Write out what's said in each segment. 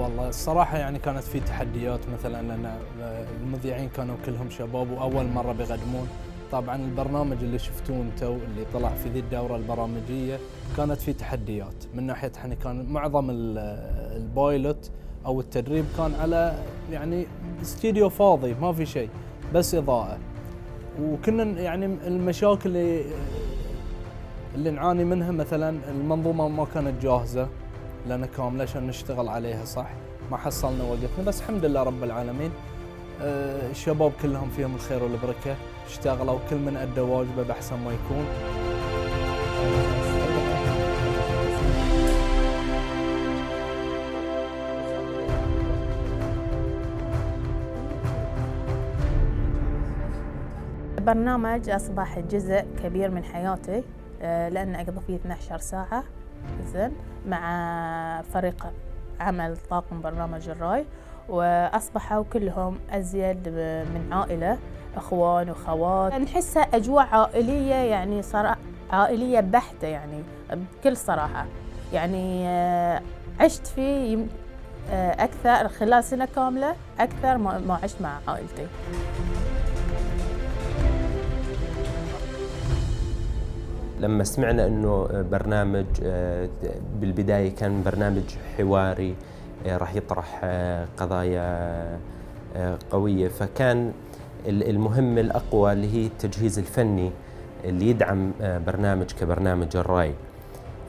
والله الصراحة يعني كانت في تحديات مثلا لأن المذيعين كانوا كلهم شباب وأول مرة بيقدمون. طبعا البرنامج اللي شفتوه انتم اللي طلع في ذي الدورة البرامجية كانت في تحديات من ناحية احنا كان معظم البايلوت أو التدريب كان على يعني استديو فاضي ما في شيء بس إضاءة. وكنا يعني المشاكل اللي نعاني منها مثلا المنظومة ما كانت جاهزة لنا كاملة عشان نشتغل عليها صح، ما حصلنا وقتنا بس الحمد لله رب العالمين. الشباب كلهم فيهم الخير والبركة اشتغلوا كل من أدى واجبه بأحسن ما يكون. البرنامج أصبح جزء كبير من حياتي لأن أقضي فيه 12 ساعة زين مع فريق عمل طاقم برنامج الراي، وأصبحوا كلهم أزيد من عائلة، أخوان وخوات. نحسها أجواء عائلية يعني عائلية بحتة يعني بكل صراحة. يعني عشت فيه أكثر خلال سنة كاملة أكثر ما عشت مع عائلتي. لما سمعنا أنه برنامج بالبداية كان برنامج حواري راح يطرح قضايا قوية، فكان المهمة الأقوى اللي هي التجهيز الفني اللي يدعم برنامج كبرنامج الراي.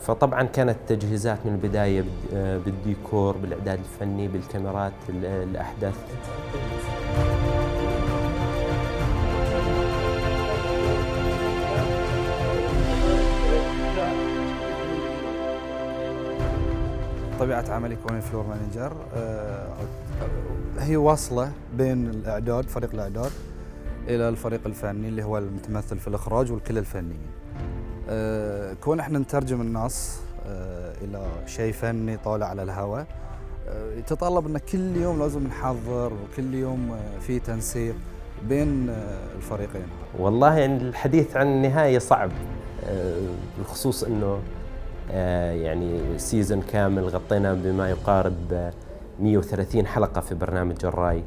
فطبعا كانت تجهيزات من البداية بالديكور، بالإعداد الفني، بالكاميرات، الأحداث. طبيعة عملي كوني فلور مانجر هي واصلة بين الإعداد، فريق الإعداد، إلى الفريق الفني اللي هو المتمثل في الإخراج والكل الفنيين. كون احنا نترجم النص إلى شيء فني طالع على الهواء يتطلب أن كل يوم لازم نحضر وكل يوم في تنسيق بين الفريقين. والله يعني الحديث عن النهاية صعب، بالخصوص أنه يعني سيزن كامل غطينا بما يقارب 130 حلقة في برنامج الراي.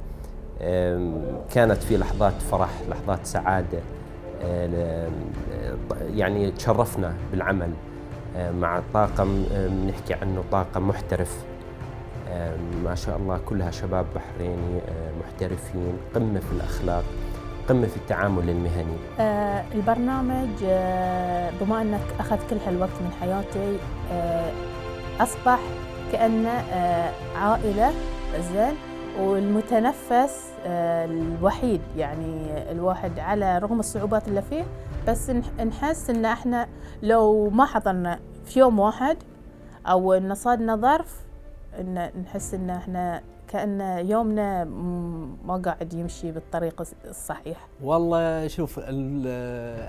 كانت في لحظات فرح، لحظات سعادة، يعني تشرفنا بالعمل مع طاقم نحكي عنه طاقم محترف ما شاء الله، كلها شباب بحريني محترفين، قمة في الأخلاق، قمة في التعامل المهني. البرنامج بما أنك أخذ كل هالوقت من حياتي أصبح كأنه عائلة زين، والمتنفس الوحيد. يعني الواحد على رغم الصعوبات اللي فيه بس نحس إن إحنا لو ما حضرنا في يوم واحد أو إن صادنا ظرف إن نحس إن إحنا كأن يومنا ما قاعد يمشي بالطريق الصحيح. والله شوف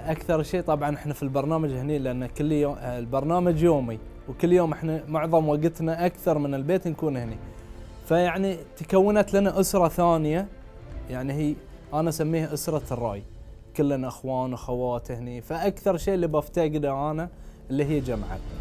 أكثر شيء طبعا احنا في البرنامج هني لأن كل يوم البرنامج يومي وكل يوم احنا معظم وقتنا أكثر من البيت نكون هني، فيعني تكونت لنا أسرة ثانية. يعني هي أنا أسميها أسرة الراي، كلنا أخوان وأخوات هني، فأكثر شيء اللي بفتقده أنا اللي هي جمعتنا.